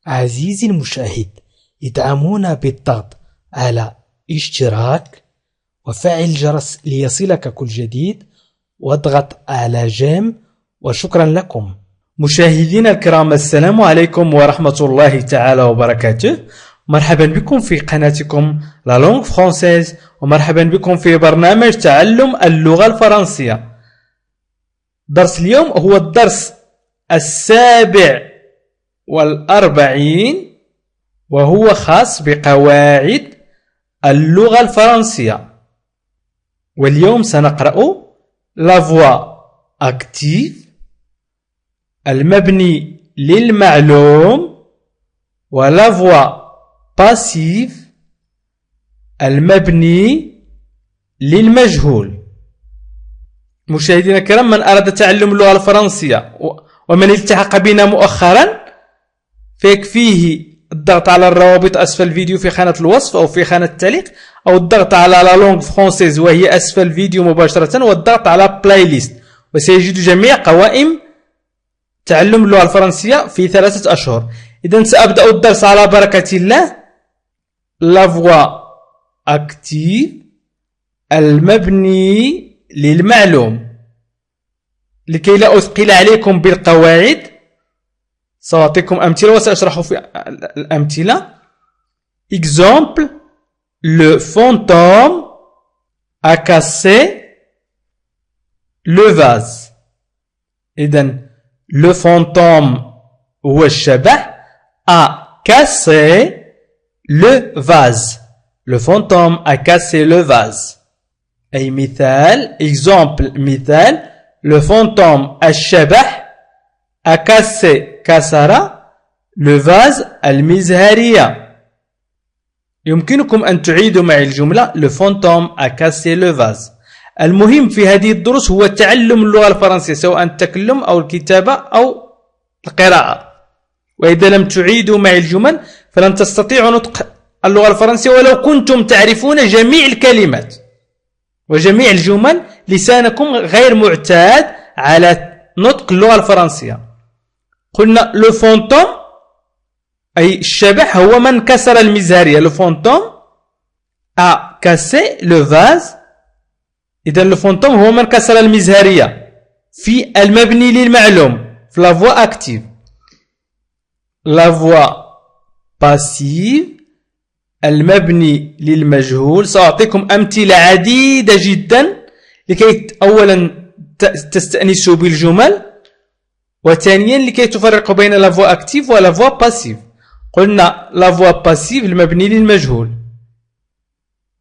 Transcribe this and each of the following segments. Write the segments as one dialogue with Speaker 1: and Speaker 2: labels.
Speaker 1: عزيزي المشاهد، ادعمونا بالضغط على اشتراك وفعل الجرس ليصلك كل جديد واضغط على جيم، وشكرا لكم. مشاهدينا الكرام، السلام عليكم ورحمة الله تعالى وبركاته. مرحبا بكم في قناتكم لا لونغ فرونسيز، ومرحبا بكم في برنامج تعلم اللغة الفرنسية. درس اليوم هو الدرس 47 وهو خاص بقواعد اللغة الفرنسية. واليوم سنقرأ لا فوا أكتيف، المبني للمعلوم، ولا فوا باسيف، المبني للمجهول. مشاهدينا الكرام، من أراد تعلم اللغة الفرنسية ومن التحق بنا مؤخرا فيكفيه الضغط على الروابط أسفل الفيديو في خانة الوصف أو في خانة التعليق، أو الضغط على لا لونغ فرونسيز وهي أسفل الفيديو مباشرة، والضغط على بلاي ليست، وسيجد جميع قوائم تعلم اللغة الفرنسية في 3 أشهر. إذن سأبدأ الدرس على بركة الله. لا فوا أكتيف، المبني للمعلوم. لكي لا أثقل عليكم بالقواعد سأعطيكم أمثلة وسأشرح في الأمثلة. Exemple: le fantôme a cassé le vase. إذن le fantôme هو الشبح، a cassé le vase. Le fantôme a cassé le vase. أي مثال، exemple مثال: le fantôme الشبح a cassé كسر le vase المزهرية. يمكنكم أن تعيدوا معي الجملة le fantôme a cassé le vase. المهم في هذه الدروس هو تعلم اللغة الفرنسية، سواء التكلم أو الكتابة أو القراءة. وإذا لم تعيدوا معي الجمل فلن تستطيعوا نطق اللغة الفرنسية ولو كنتم تعرفون جميع الكلمات وجميع الجمل. لسانكم غير معتاد على نطق اللغة الفرنسية. قلنا لو فونتوم أي الشبح هو من كسر المزهرية. لو فونتوم أ كاسي لو فاز. إذن لو فونتوم هو من كسر المزهرية في المبني للمعلوم، في لا فوا أكتيف. لا فوا باسيف، المبني للمجهول. سأعطيكم أمثلة عديدة جدا لكي أولا تستأنسوا بالجمل، وثانيا لكي تفرقوا بين لا فوا أكتيف ولا فوا باسيف. قلنا لا فوا باسيف المبني للمجهول.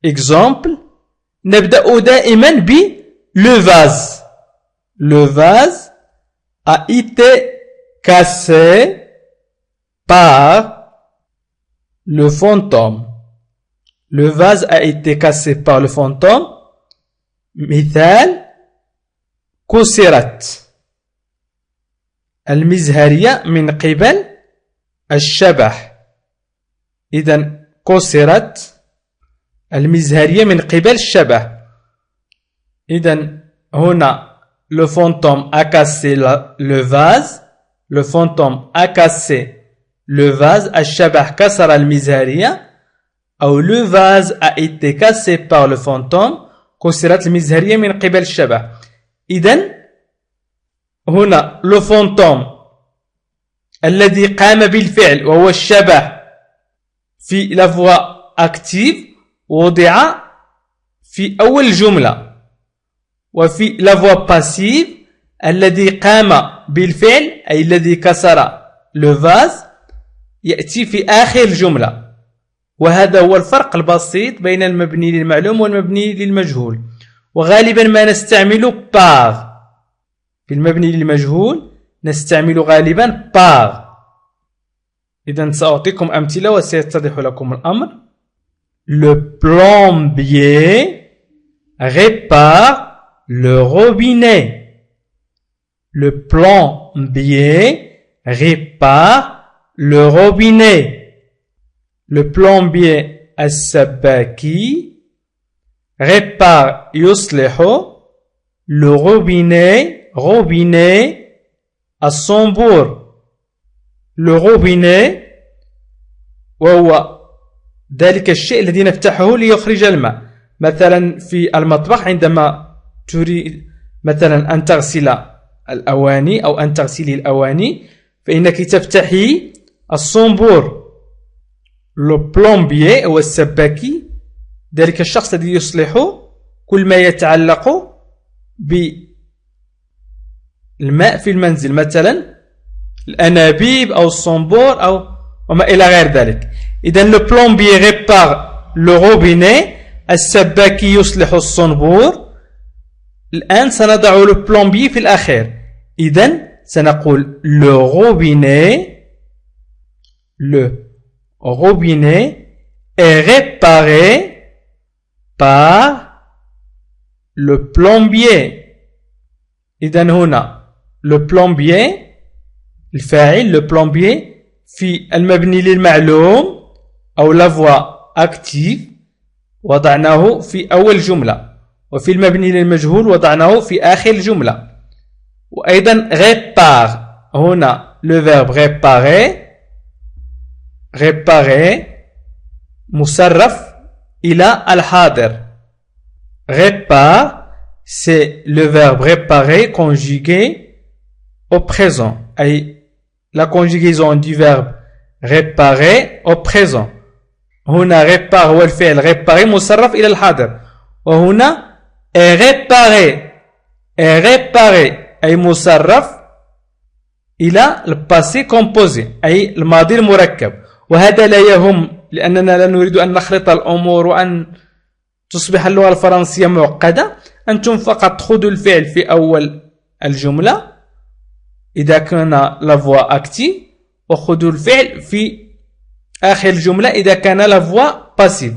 Speaker 1: إكزامبل: نبدأ دائما ب le vase. Le vase a été cassé par le fantôme. Le vase a été cassé par le fantôme. مثال: كسرت المزهرية من قبل الشبح. إذن كسرت المزهرية من قبل الشبح. إذن هنا le fantôme a cassé le vase. Le fantôme a cassé le vase. الشبح كسر المزهرية. أو le vase a été cassé par le fantôme. كسرت المزهرية من قبل الشبح. إذن هنا لو فونتوم الذي قام بالفعل وهو الشبح في لا فوا أكتيف وضع في أول الجملة، وفي لا فوا باسيف الذي قام بالفعل أي الذي كسر لو فاز يأتي في آخر الجملة. وهذا هو الفرق البسيط بين المبني للمعلوم والمبني للمجهول. وغالبا ما نستعمل باغ. في المبني للمجهول نستعمل غالبا باغ. إذن سأعطيكم أمثلة وسيتضح لكم الأمر. Le plombier répare le robinet. Le plombier répare le robinet. Le plombier السباكي répare يصلح le robinet الصنبور. Le robinet وهو ذلك الشيء الذي نفتحه ليخرج الماء. مثلا في المطبخ عندما تريد مثلا أن تغسل الأواني أو أن تغسلي الأواني، فإنك تفتحي الصنبور. لو بلومبيي هو السباكي، ذلك الشخص الذي يصلح كل ما يتعلق بالماء في المنزل، مثلا الأنابيب أو الصنبور أو وما إلى غير ذلك. إذن لو بلومبيي ريبار لو روبيني، السباكي يصلح الصنبور. الآن سنضع لو بلومبيي في الأخير. إذن سنقول لو روبيني est réparé par le plombier. إذن هنا le plombier الفاعل le plombier في المبني للمعلوم أو la voix active وضعناه في أول جملة، وفي المبني للمجهول وضعناه في آخر الجملة. وأيضا répare هنا le verbe réparer مصرف إلى الحاضر. Répare c'est le verbe réparer conjugué au présent، أي la conjugaison du verbe réparer au présent. هنا répare هو الفعل réparer مصرف إلى الحاضر، وهنا est réparé أي مصرف إلى الباسي كومبوزي أي الماضي المركب. وهذا لا يهم، لأننا لا نريد أن نخلط الأمور وأن تصبح اللغة الفرنسية معقدة. أنتم فقط خذوا الفعل في أول الجملة إذا كان لا فوا أكتيف، وخذوا الفعل في آخر الجملة إذا كان لا فوا باسيف.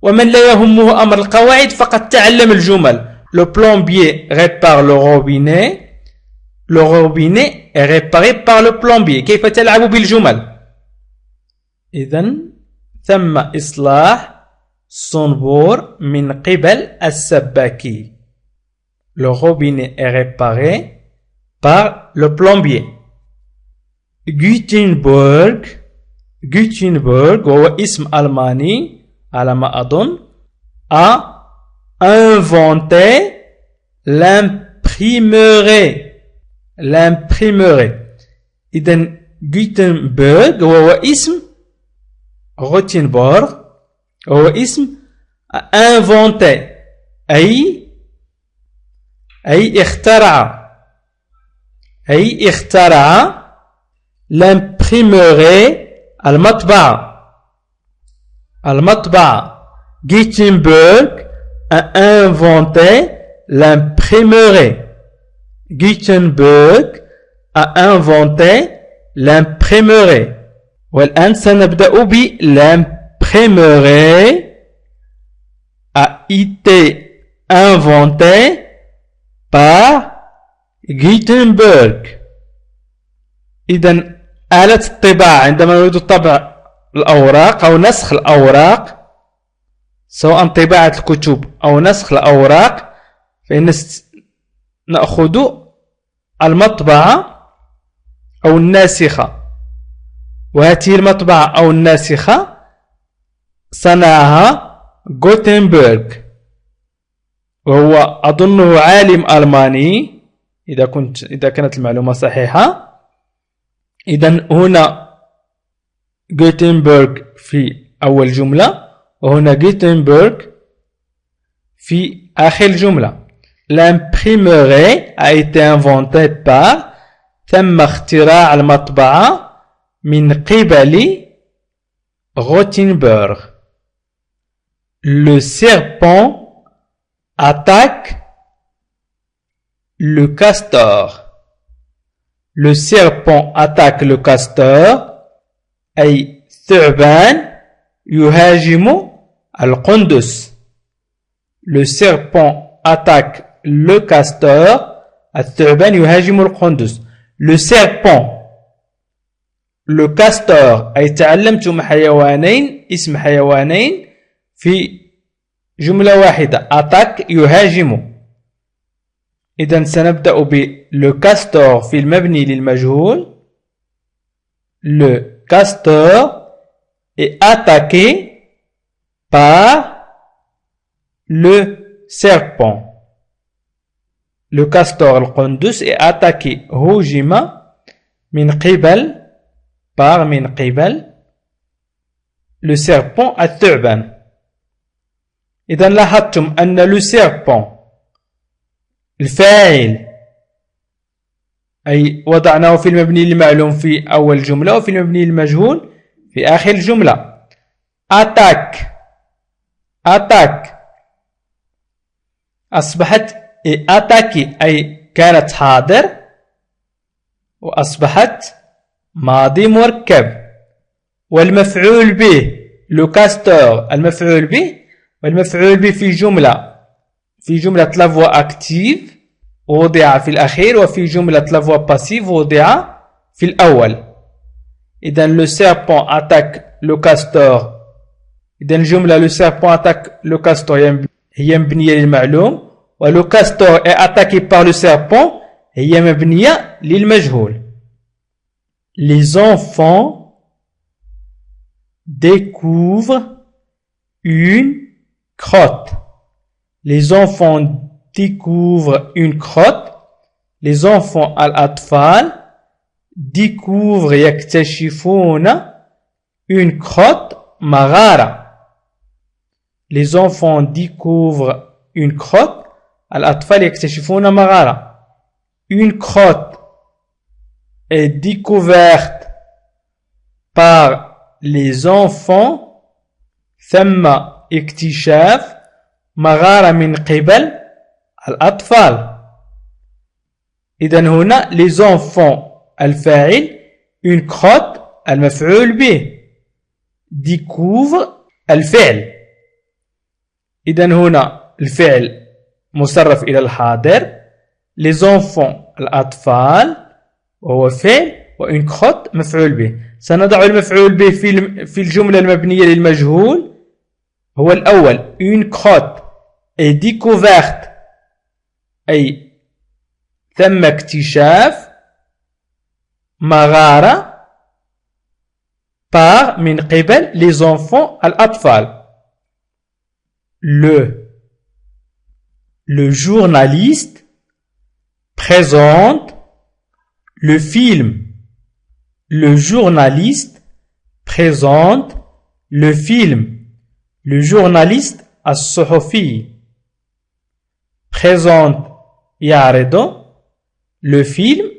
Speaker 1: ومن لا يهمه أمر القواعد فقط تعلم الجمل. Le plombier répare le robinet. Le robinet est réparé par le plombier. كيف تلعب بالجمل؟ إذن ثم إصلاح صنبور من قبل السباكي. Le robinet est réparé par le plombier. Gutenberg وهو اسم ألماني على ما أظن a inventé l'imprimerie. إذن Gutenberg وهو اسم Gutenberg وهو اسم inventé أي اخترع l'imprimerie المطبعة. Gutenberg a inventé l'imprimerie. Gutenberg a inventé l'imprimerie. والآن سنبدأ ب l'imprimerie a été inventé par Gutenberg. إذن آلة الطباعة عندما نريد طبع الأوراق أو نسخ الأوراق، سواء طباعة الكتب أو نسخ الأوراق، فإن نأخذ المطبعة أو الناسخة. وهذه المطبعة أو الناسخة صنعها غوتنبرغ، وهو أظنه عالم ألماني إذا كانت المعلومة صحيحة. إذن هنا غوتنبرغ في أول جملة، وهنا غوتنبرغ في آخر الجملة. L'imprimerie a été inventée par ثم اختراع المطبعة من قبل Gutenberg. Le serpent attaque le castor. Le serpent attaque le castor أي ثعبان يهاجم القندس. Le serpent attaque le castor الثعبان يهاجم القندس. Le serpent le castor أي تعلمتم حيوانين، اسم حيوانين في جملة واحدة. attaque يهاجم. إذن سنبدأ ب le castor في المبني للمجهول. Le castor est attaqué par le serpent. Le castor القندس est attaqué. هُجم من قبل من قبل le serpent الثعبان. إذا لاحظتم أن le serpent الفاعل أي وضعناه في المبني المعلوم في أول جملة وفي المبني المجهول في آخر الجملة. attaque أصبحت attaqué أي كانت حاضر وأصبحت ماضي مركب. والمفعول به لو كاستور المفعول به والمفعول به في جملة لا فوا أكتيف وضع في الأخير وفي جملة لا فوا باسيف وضع في الأول. إذا لو سيربون أتاك لو كاستور. إذا الجملة لو سيربون أتاك لو كاستور هي مبنية للمعلوم ولو كاستور est attaqué par le serpent هي مبنية للمجهول. Les enfants découvrent une crotte. Les enfants découvrent une crotte. Les enfants الأطفال découvrent يكتشفون une crotte مغارة. Les enfants découvrent une crotte. الأطفال يكتشفون مغارة. Une crotte est découverte par les enfants. ثم اكتشاف مغارة من قبل الأطفال. إذن هنا les enfants الفاعل une crotte المفعول به découvre الفعل. إذن هنا الفعل مصرف إلى الحاضر. les enfants الأطفال وهو فعل وإن كروت مفعول به. سنضع المفعول به في الجملة المبنية للمجهول هو الأول une crotte est découverte أي ثم اكتشاف مغارة par من قبل les enfants الأطفال. Le journaliste présente le film. Le journaliste présente le film. Le journaliste الصحفي présente يعرض le film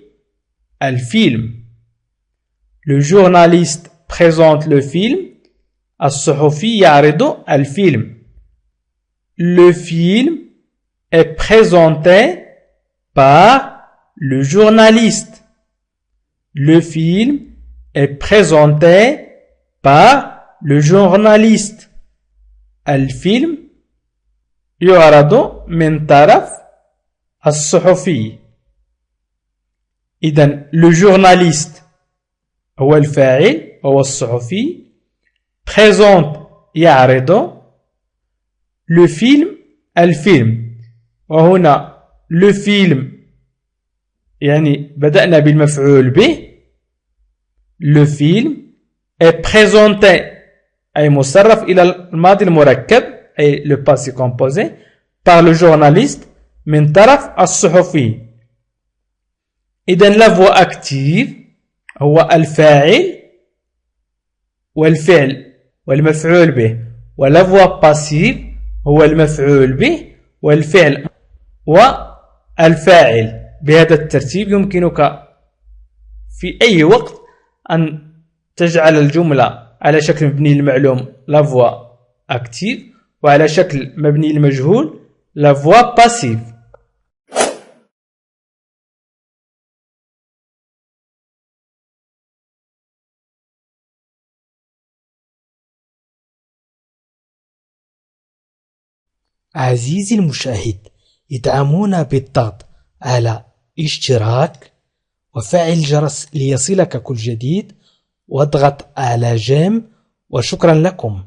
Speaker 1: الفيلم. Le journaliste présente le film الصحفي يعرض الفيلم. Le film est présenté par le journaliste. Le film est présenté par le journaliste. الفيلم يعرض من طرف الصحفي. إذن le journaliste هو الفاعل هو الصحفي. présente يعرض le film الفيلم. وهنا le film يعني بدأنا بالمفعول به. le film est présenté أي مصرف إلى الماضي المركب أي le passé composé par le journaliste من طرف الصحفي. إذن la voix active هو الفاعل والفعل والمفعول به. ولا voix passive هو المفعول به والفعل والفاعل. بهذا الترتيب يمكنك في أي وقت أن تجعل الجملة على شكل مبني للمعلوم la voix active وعلى شكل مبني للمجهول la voix passive.
Speaker 2: عزيزي المشاهد، ادعمونا بالضغط على اشتراك وفعل الجرس ليصلك كل جديد واضغط على جيم وشكرا لكم.